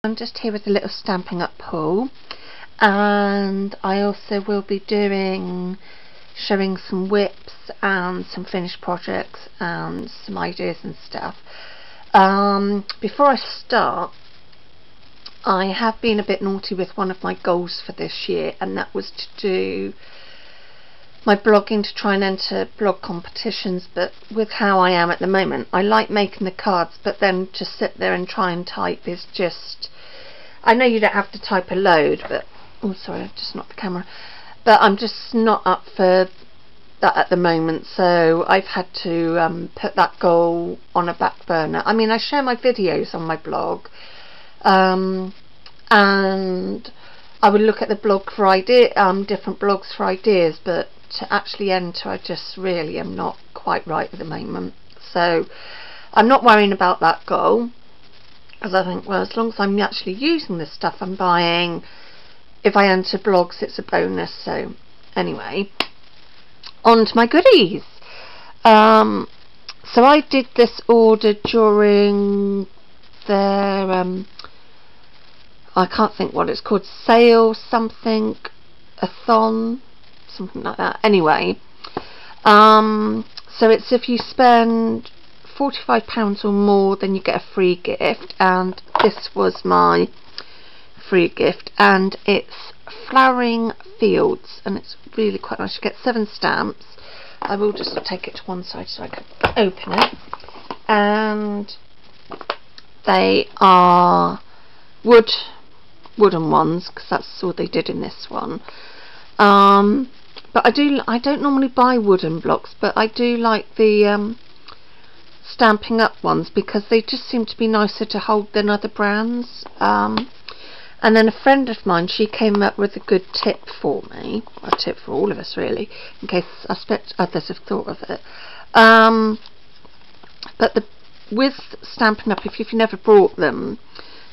I'm just here with a little Stampin' Up haul, and I also will be showing some whips and some finished projects and some ideas and stuff. Before I start, I have been a bit naughty with one of my goals for this year, and that was to do my blogging, to try and enter blog competitions. But with how I am at the moment, I like making the cards, but then to sit there and try and type is just, I know you don't have to type a load, but oh sorry, I just knocked the camera, but I'm just not up for that at the moment, so I've had to put that goal on a back burner. I mean, I share my videos on my blog, and I would look at the blog for different blogs for ideas, but to actually enter, I just really am not quite right at the moment. So I'm not worrying about that goal, because I think, well, as long as I'm actually using the stuff I'm buying, if I enter blogs, it's a bonus. So anyway, on to my goodies. So I did this order during their I can't think what it's called, sale something, a-thon, something like that. Anyway, so it's if you spend £45 or more, then you get a free gift, and this was my free gift, and it's Flowering Fields, and it's really quite nice. You get 7 stamps. I will just take it to one side so I can open it, and they are wooden ones, because that's all they did in this one. But I don't normally buy wooden blocks, but I do like the Stampin' Up ones, because they just seem to be nicer to hold than other brands. And then a friend of mine, she came up with a good tip for me, a tip for all of us really, in case I expect others have thought of it. But with Stampin' Up, if you've never bought them,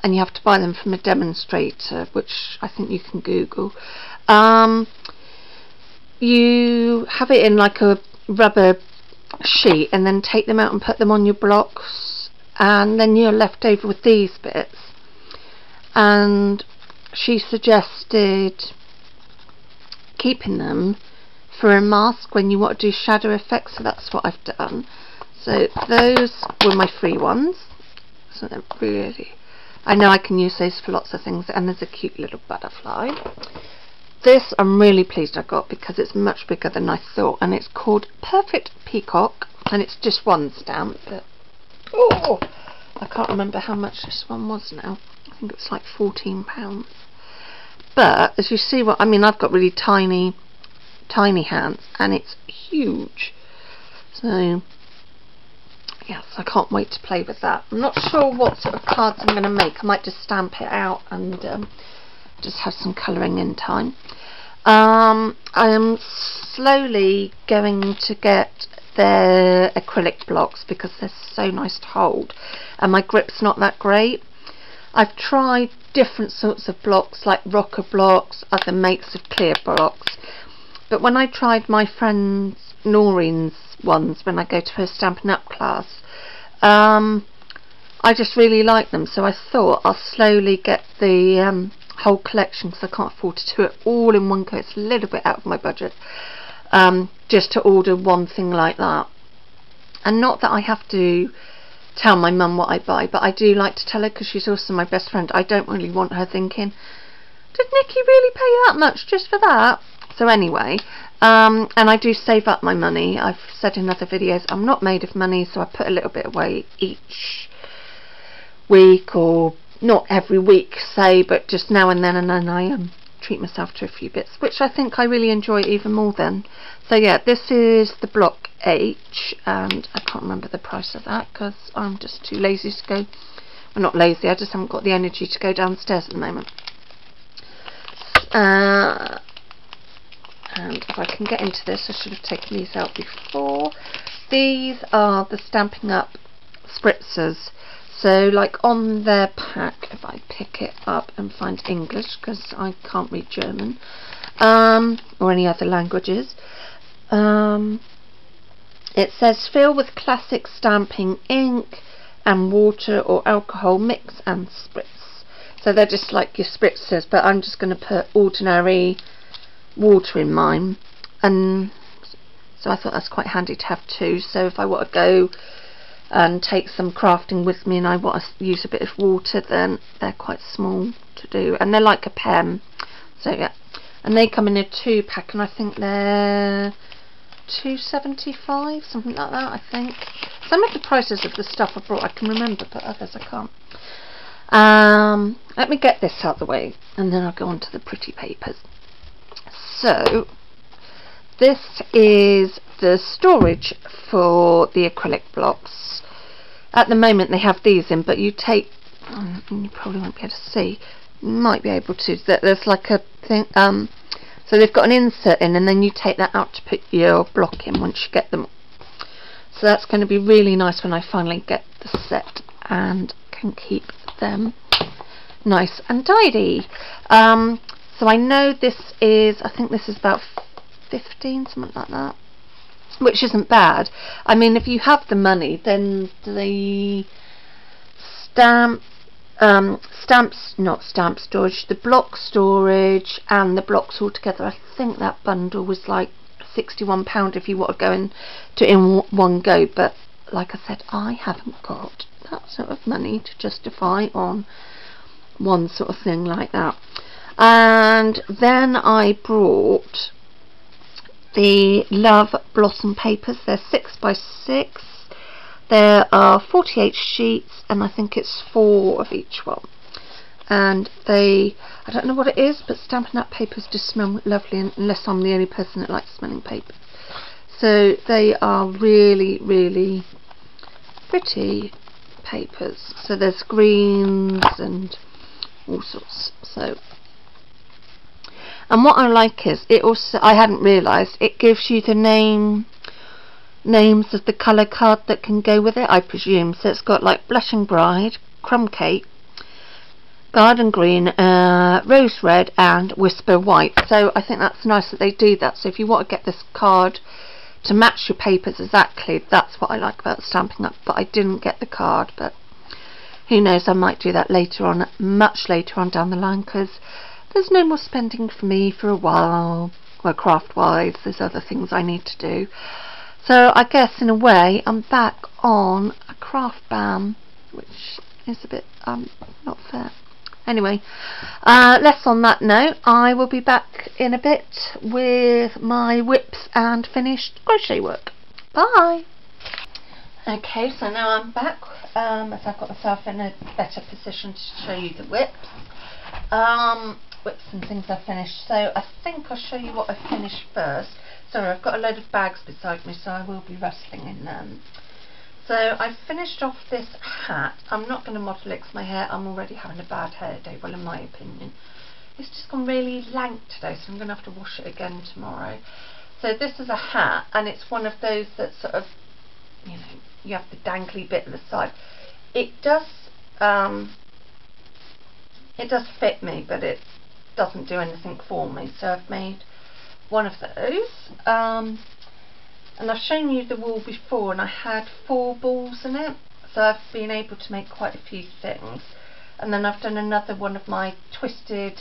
and you have to buy them from a demonstrator, which I think you can Google, you have it in like a rubber sheet, and then take them out and put them on your blocks, and then you're left over with these bits. And she suggested keeping them for a mask when you want to do shadow effects, so that's what I've done. So those were my free ones, so they're really, I know I can use those for lots of things. And there's a cute little butterfly. This I'm really pleased I got, because it's much bigger than I thought, and it's called Perfect Peacock, and it's just one stamp, but oh, I can't remember how much this one was now. I think it was like £14. But as you see, what I mean, I've got really tiny hands, and it's huge. So yes, I can't wait to play with that. I'm not sure what sort of cards I'm going to make. I might just stamp it out and just have some colouring in time. I am slowly going to get their acrylic blocks, because they're so nice to hold, and my grip's not that great. I've tried different sorts of blocks, like rocker blocks, other makes of clear blocks, but when I tried my friend Noreen's ones when I go to her Stampin' Up class, I just really like them, so I thought I'll slowly get the whole collection, because I can't afford to do it all in one go. It's a little bit out of my budget, just to order one thing like that. And not that I have to tell my mum what I buy, but I do like to tell her, because she's also my best friend. I don't really want her thinking, did Nikki really pay that much just for that? So anyway, and I do save up my money. I've said in other videos, I'm not made of money, so I put a little bit away each week, or not every week say, but just now and then I treat myself to a few bits, which I think I really enjoy even more then. So yeah, this is the block H, and I can't remember the price of that, because I'm just too lazy to go, well, not lazy, I just haven't got the energy to go downstairs at the moment. And if I can get into this, I should have taken these out before. These are the Stampin' Up spritzers. So like on their pack, if I pick it up and find English, because I can't read German or any other languages, it says fill with classic stamping ink and water or alcohol, mix and spritz. So they're just like your spritzers, but I'm just going to put ordinary water in mine, and so I thought that's quite handy to have two. So if I want to go and take some crafting with me and I want to use a bit of water, then they're quite small to do, and they're like a pen. So yeah, and they come in a 2-pack, and I think they're £2.75, something like that. I think some of the prices of the stuff I brought I can remember, but others I can't. Let me get this out of the way, and then I'll go on to the pretty papers. So this is the storage for the acrylic blocks. At the moment they have these in, but you take, you probably won't be able to see, you might be able to, that there's like a thing, so they've got an insert in, and then you take that out to put your block in once you get them. So that's going to be really nice when I finally get the set and can keep them nice and tidy. So I know this is, I think this is about 15, something like that, which isn't bad. I mean, if you have the money, then the not stamp storage, the block storage and the blocks all together, I think that bundle was like £61 if you want to go into it in one go. But like I said, I haven't got that sort of money to justify on one sort of thing like that. And then I brought the Love Blossom papers. They're 6x6. There are 48 sheets, and I think it's 4 of each one. And they, I don't know what it is, but Stampin' Up papers just smell lovely, unless I'm the only person that likes smelling papers. So they are really, really pretty papers. So there's greens and all sorts. So, and what I like is it also, I hadn't realised, it gives you the names of the colour card that can go with it, I presume. So it's got like Blushing Bride, Crumb Cake, Garden Green, Rose Red and Whisper White. So I think that's nice that they do that. So if you want to get this card to match your papers exactly, that's what I like about Stampin' Up. But I didn't get the card, but who knows, I might do that later on, much later on down the line, because there's no more spending for me for a while. Well, craft wise, there's other things I need to do. So I guess in a way I'm back on a craft ban, which is a bit not fair. Anyway, less on that note. I will be back in a bit with my whips and finished crochet work. Bye. Okay, so now I'm back, as I've got myself in a better position to show you the whips. Whips and things I've finished. So I think I'll show you what I finished first. Sorry, I've got a load of bags beside me, so I will be rustling in them. So I finished off this hat. I'm not going to model it because my hair, I'm already having a bad hair day, well, in my opinion. It's just gone really lank today, so I'm going to have to wash it again tomorrow. So this is a hat, and it's one of those that sort of, you know, you have the dangly bit at the side. It does fit me, but it doesn't do anything for me. So I've made one of those. And I've shown you the wool before, and I had 4 balls in it, so I've been able to make quite a few things. And then I've done another one of my twisted,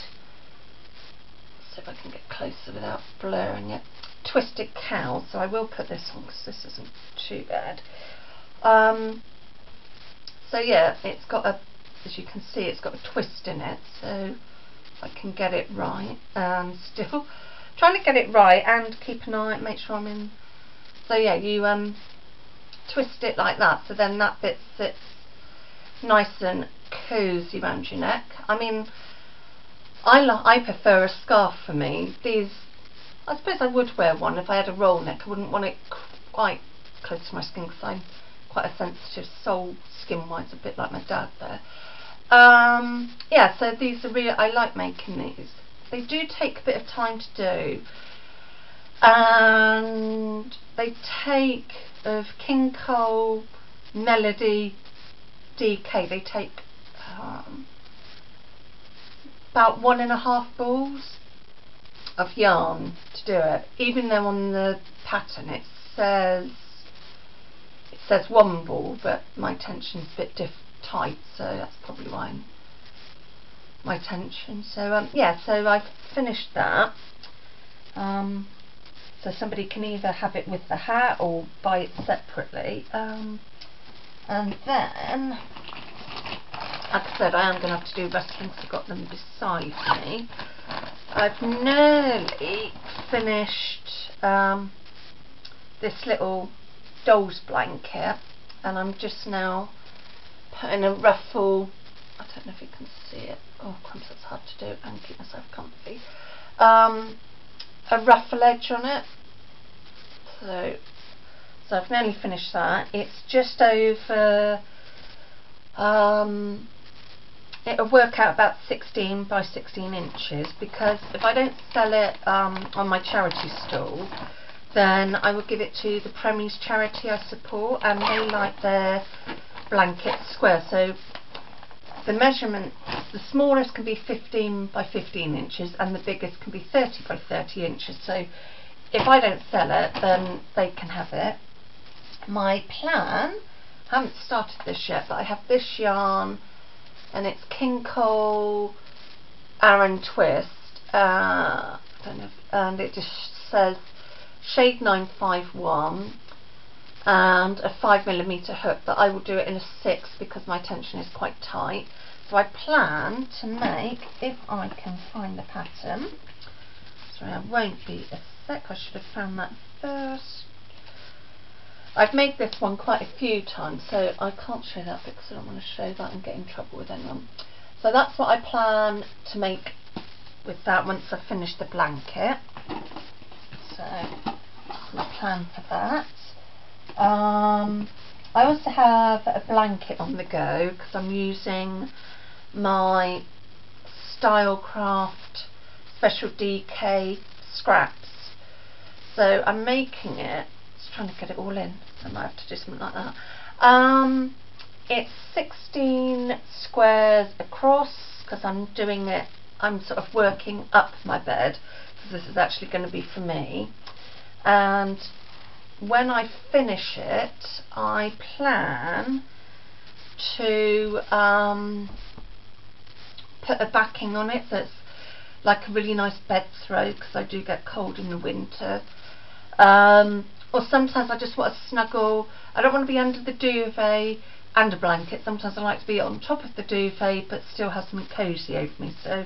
see if I can get closer without blurring it, twisted cows. So I will put this on because this isn't too bad. So yeah, it's got a, as you can see, it's got a twist in it, so if I can get it right, and still trying to get it right and keep an eye, make sure I'm in. So yeah, you twist it like that, so then that bit sits nice and cosy around your neck. I mean, I prefer a scarf for me. These, I suppose I would wear one if I had a roll neck. I wouldn't want it quite close to my skin because I'm quite a sensitive soul skin wise, a bit like my dad there. Yeah, so these are really, I like making these. They do take a bit of time to do, and they take, of King Cole, Melody, DK, they take about 1.5 balls of yarn to do it, even though on the pattern it says 1 ball, but my tension's a bit tight, so that's probably why I'm my tension. So yeah, so I've finished that. So somebody can either have it with the hat or buy it separately. And then, like I said, I am going to have to do wrestling because I've got them beside me. I've nearly finished this little doll's blanket, and I'm just now putting a ruffle, I don't know if you can see it, oh crumbs, that's hard to do and keep myself comfy, a ruffle edge on it. So I've nearly finished that. It's just over, it'll work out about 16 by 16 inches, because if I don't sell it on my charity stall, then I will give it to the Premier's charity I support, and they like their blankets square. So the measurement, the smallest can be 15 by 15 inches and the biggest can be 30 by 30 inches. So if I don't sell it, then they can have it. My plan, I haven't started this yet, but I have this yarn, and it's King Cole Aran Twist, I don't know and it just says shade 951 and a 5mm hook, but I will do it in a 6 because my tension is quite tight. So I plan to make, if I can find the pattern, sorry I won't be a sec, I should have found that first. I've made this one quite a few times, so I can't show that because I don't want to show that and get in trouble with anyone. So that's what I plan to make with that once I've finished the blanket. So that's my plan for that. I also have a blanket on the go because I'm using my Stylecraft Special DK scraps. So I'm making it, just trying to get it all in, so I might have to do something like that. It's 16 squares across because I'm doing it, I'm sort of working up my bed because this is actually going to be for me. And when I finish it, I plan to put a backing on it that's like a really nice bed throw, because I do get cold in the winter. Or sometimes I just want to snuggle, I don't want to be under the duvet and a blanket. Sometimes I like to be on top of the duvet but still have something cosy over me. So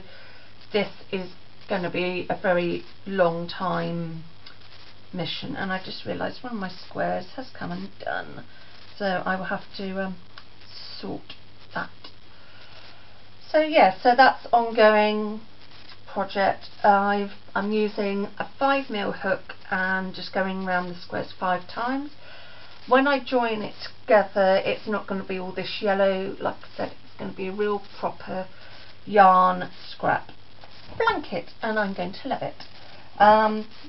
this is going to be a very long time mission, and I just realised one of my squares has come undone, so I will have to sort that. So yeah, so that's ongoing project. I'm using a 5mm hook and just going around the squares 5 times. When I join it together, it's not going to be all this yellow, like I said, it's going to be a real proper yarn scrap blanket, and I'm going to love it.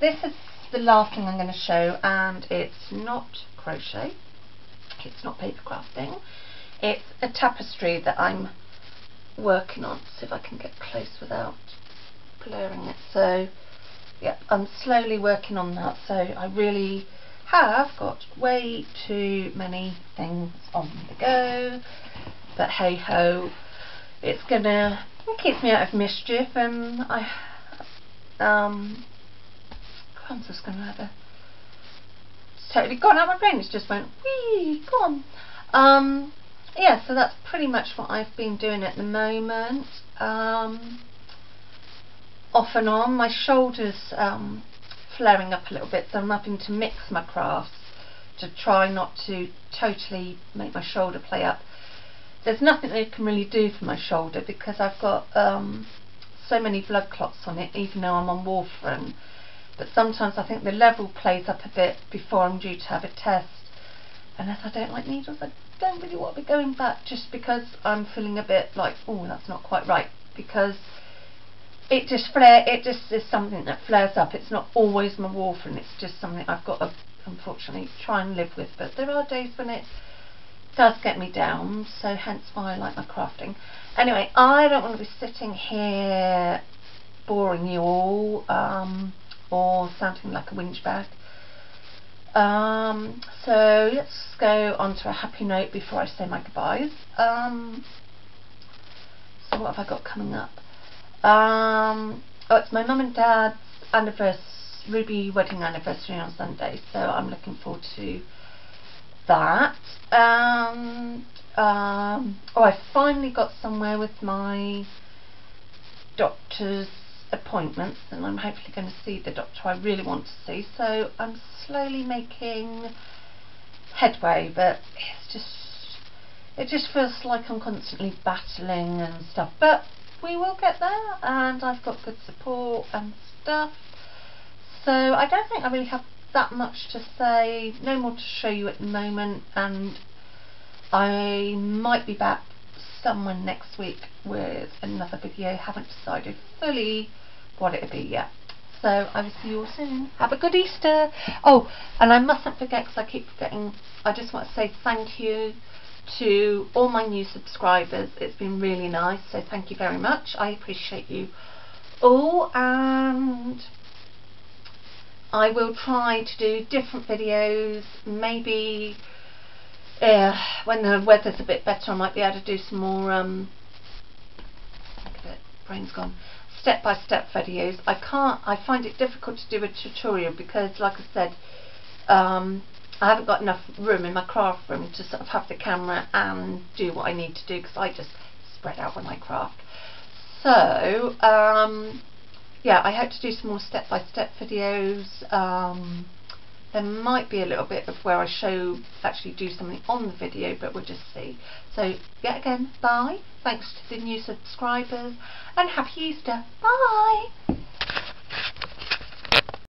This is the last thing I'm going to show, and it's not crochet, it's not paper crafting, it's a tapestry that I'm working on. See if I can get close without blurring it. So yeah, I'm slowly working on that, so I really have got way too many things on the go, but hey ho, it keeps me out of mischief, and crumbs was going to have a, it's totally gone out of my brain, it's just went wee, gone. Yeah, so that's pretty much what I've been doing at the moment. Off and on, my shoulders flaring up a little bit, so I'm having to mix my crafts to try not to totally make my shoulder play up. There's nothing they can really do for my shoulder because I've got so many blood clots on it, even though I'm on warfarin. But sometimes I think the level plays up a bit before I'm due to have a test, and as I don't like needles, I don't really want to be going back, just because I'm feeling a bit like, oh, that's not quite right, because it just is something that flares up. It's not always my warfarin, it's just something I've got to unfortunately try and live with, but there are days when it does get me down, so hence why I like my crafting. Anyway, I don't want to be sitting here boring you all, or sounding like a whinge bag. So let's go on to a happy note before I say my goodbyes. So what have I got coming up? Oh, it's my mum and dad's Ruby wedding anniversary on Sunday, so I'm looking forward to that. Oh, I finally got somewhere with my doctor's appointments, and I'm hopefully going to see the doctor I really want to see, so I'm slowly making headway, but it just feels like I'm constantly battling and stuff, but we will get there, and I've got good support and stuff, so I don't think I really have that much to say, no more to show you at the moment, and I might be back somewhere next week with another video. Haven't decided fully what it'll be yet, so I will see you all soon. Have a good Easter. Oh, and I mustn't forget, because I keep forgetting, I just want to say thank you to all my new subscribers. It's been really nice, so thank you very much. I appreciate you all, and I will try to do different videos. Maybe when the weather's a bit better, I might be able to do some more brain's gone, step-by-step videos. I find it difficult to do a tutorial because, like I said, I haven't got enough room in my craft room to sort of have the camera and do what I need to do, because I just spread out when I craft. So yeah, I hope to do some more step-by-step videos. There might be a little bit of where I actually do something on the video, but we'll just see. So yet again, bye. Thanks to the new subscribers, and happy Easter. Bye.